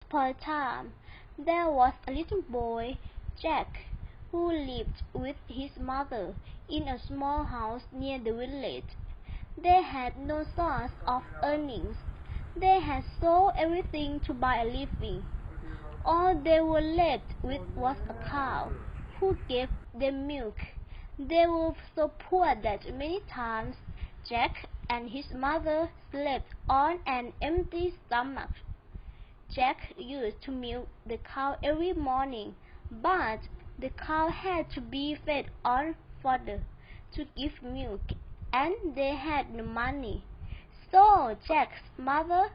upon a time, there was a little boy, Jack, who lived with his mother in a small house near the village. They had no source of earnings. They had sold everything to buy a living. All they were left with was a cow, who gave them milk. They were so poor that many times Jack and his mother slept on an empty stomach. Jack used to milk the cow every morning, but the cow had to be fed on fodder to give milk, and they had no money. So Jack's mother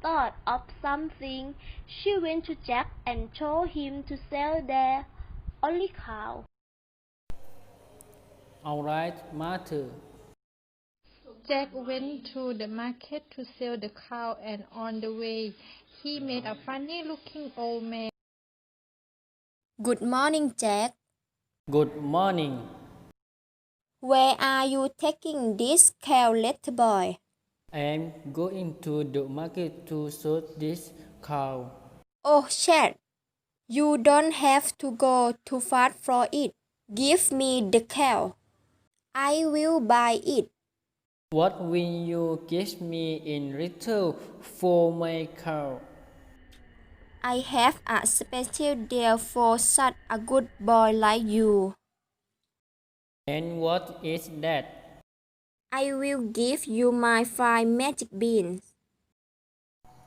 thought of something. She went to Jack and told him to sell their only cow. All right, mother. Jack went to the market to sell the cow, and on the way, he met a funny-looking old man. Good morning, Jack. Good morning. Where are you taking this cow, little boy? I am going to the market to sell this cow. Oh, Jack, you don't have to go too far for it. Give me the cow. I will buy it. What will you give me in return for my cow? I have a special deal for such a good boy like you. And what is that? I will give you my 5 magic beans.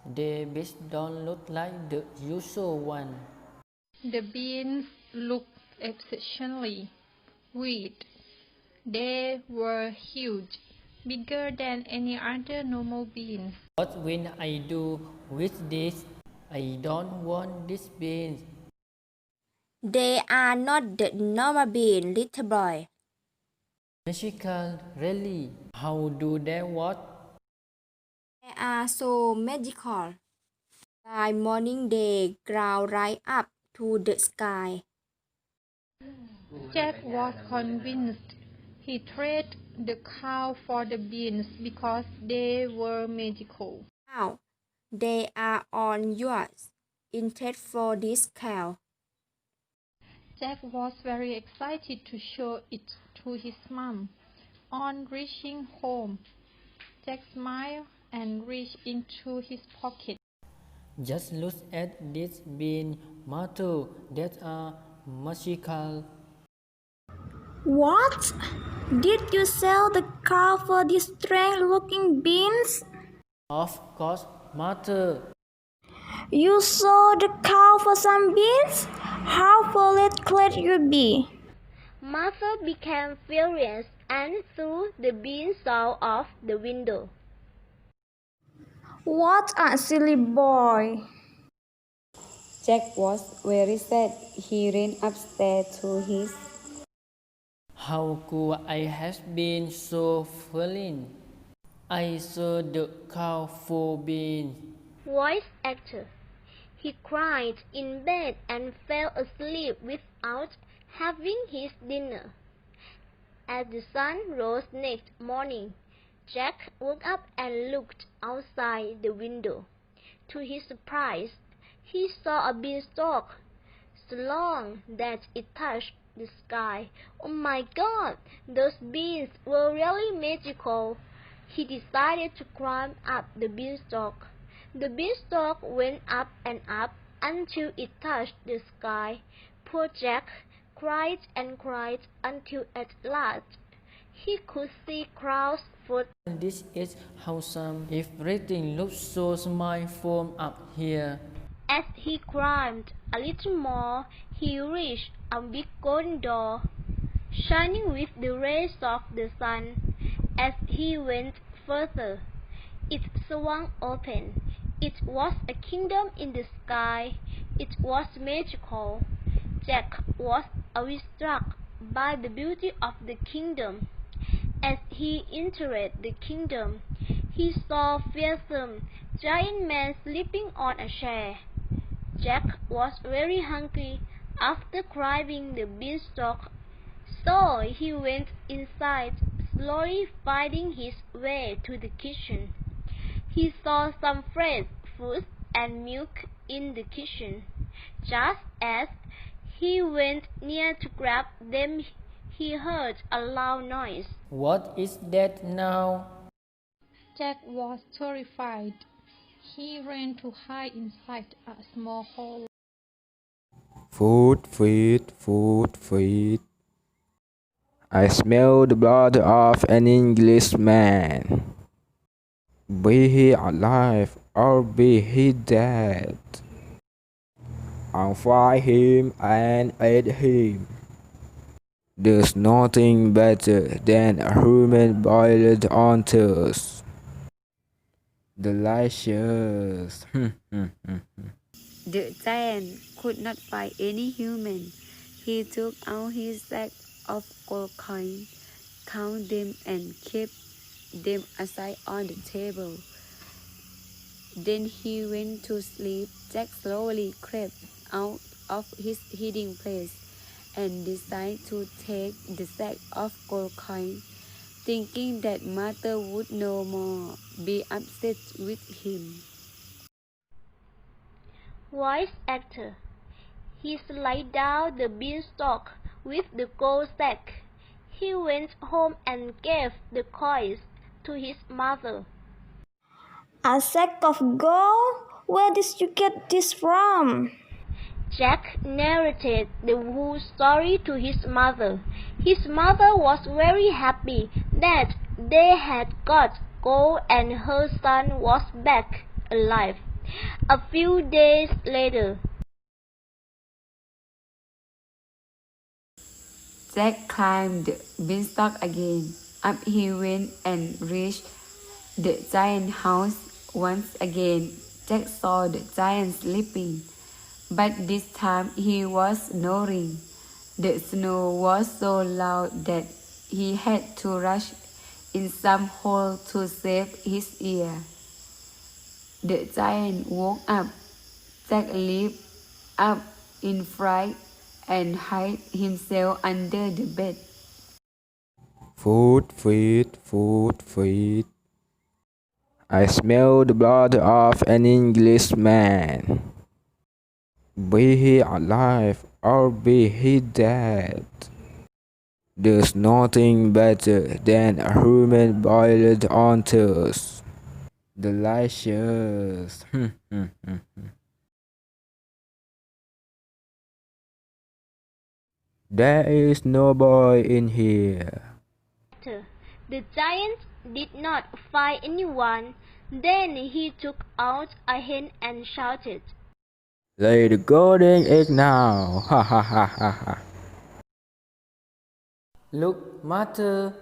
The beans don't look like the usual one. The beans looked exceptionally red. They were huge, bigger than any other normal beans. What will I do with this? I don't want these beans. They are not the normal beans, little boy. Magical, really? How do they work? They are so magical. By morning they grow right up to the sky. Jack was convinced. He traded the cow for the beans because they were magical. Now they are all yours. Instead for this cow. Jack was very excited to show it to his mom. On reaching home, Jack smiled and reached into his pocket. Just look at these beans, mother. That are magical. What? Did you sell the cow for these strange-looking beans? Of course, mother. You sold the cow for some beans? How foolish could you be? Mother became furious and threw the beans out of the window. What a silly boy! Jack was very sad. He ran upstairs to his. How could I have been so foolish? I sold the cow for beans. Voice actor. He cried in bed and fell asleep without having his dinner. As the sun rose next morning, Jack woke up and looked outside the window. To his surprise, he saw a beanstalk, so long that it touched the sky. Oh my God! Those beans were really magical. He decided to climb up the beanstalk. The beanstalk went up and up until it touched the sky. Poor Jack cried and cried until at last he could see clouds float. This is awesome. Everything looks so small from up here. As he climbed a little more, he reached a big golden door, shining with the rays of the sun. As he went further, it swung open. It was a kingdom in the sky. It was magical. Jack was awestruck by the beauty of the kingdom. As he entered the kingdom, he saw fearsome giant men sleeping on a chair. Jack was very hungry after climbing the beanstalk, so he went inside, slowly finding his way to the kitchen. He saw some fresh fruit and milk in the kitchen. Just as he went near to grab them, he heard a loud noise. What is that now? Jack was terrified. He ran to hide inside a small hole. Food, feed, food, feed. I smell the blood of an Englishman. Be he alive or be he dead, I'll find him and eat him. There's nothing better than a human boiled on toast. Delicious. The giant could not find any human. He took out his sack of gold coins, counted them, and kept them aside on the table. Then he went to sleep. Jack slowly crept out of his hiding place and decided to take the sack of gold coins, thinking that Mother would no more be upset with him. Voice actor. He slid down the beanstalk with the gold sack. He went home and gave the coins to his mother. A sack of gold? Where did you get this from? Jack narrated the whole story to his mother. His mother was very happy that they had got gold and her son was back alive. A few days later, Jack climbed the beanstalk again. Up he went and reached the giant house. Once again, Jack saw the giant sleeping, but this time he was snoring. The snow was so loud that he had to rush in some hole to save his ear. The giant woke up. Jack leaped up in fright and hid himself under the bed. Food, feed, food, feed. I smell the blood of an Englishman. Be he alive or be he dead, there's nothing better than a human boiled on toast. Delicious. There is no boy in here. the giant did not find anyone. Then he took out a hen and shouted, Lay the golden egg now. Ha ha ha ha ha. Look, Mother,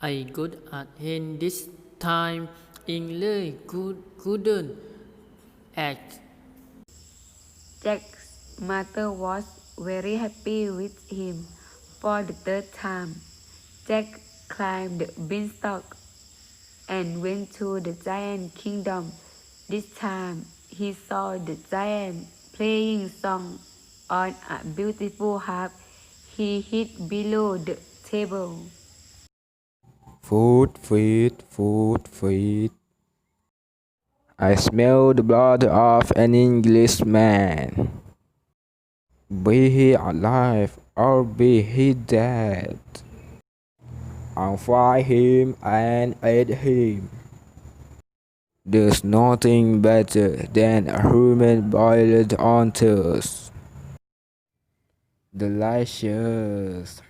I got a hen this time. Engilsh couldn't act. Jack's mother was very happy with him. For the third time, Jack climbed the beanstalk and went to the giant kingdom. This time, he saw the giant playing song on a beautiful harp he hid below the table. Food, feed, food, feed. I smell the blood of an Englishman. Be he alive or be he dead, I'll find him and eat him. There's nothing better than a human boiled on toast. Delicious.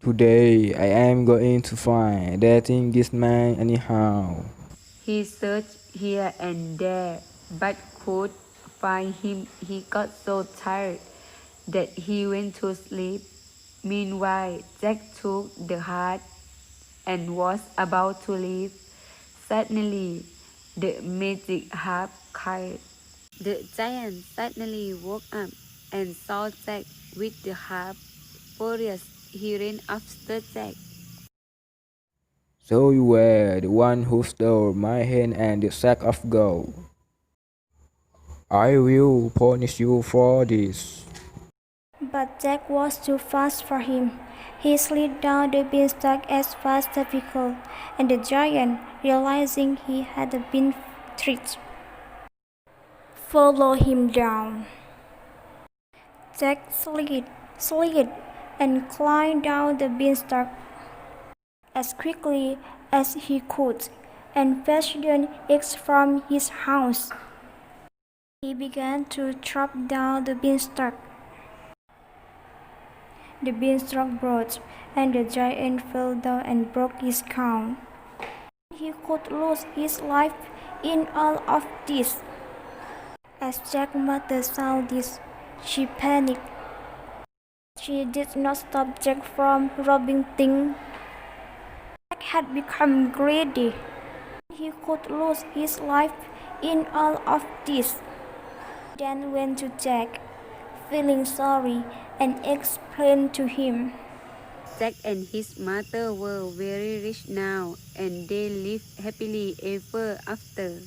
Today I am going to find that Englishman anyhow. He searched here and there, but could find him. He got so tired that he went to sleep. Meanwhile, Jack took the heart and was about to leave. Suddenly, the magic harp cried. The giant suddenly woke up and saw Jack with the harp. Furious, he ran after Jack. So you were the one who stole my hen and the sack of gold. I will punish you for this. But Jack was too fast for him. He slid down the beanstalk as fast as he could, and the giant, realizing he had been tricked, followed him down. Jack slid, and climbed down the beanstalk as quickly as he could, and fetched eggs from his house. He began to chop down the beanstalk. The beanstalk broke, and the giant fell down and broke his crown. He could lose his life in all of this. As Jack's mother saw this, she panicked. She did not stop Jack from robbing things. Jack had become greedy. He could lose his life in all of this. Then went to Jack, feeling sorry, and explained to him. Jack and his mother were very rich now, and they lived happily ever after.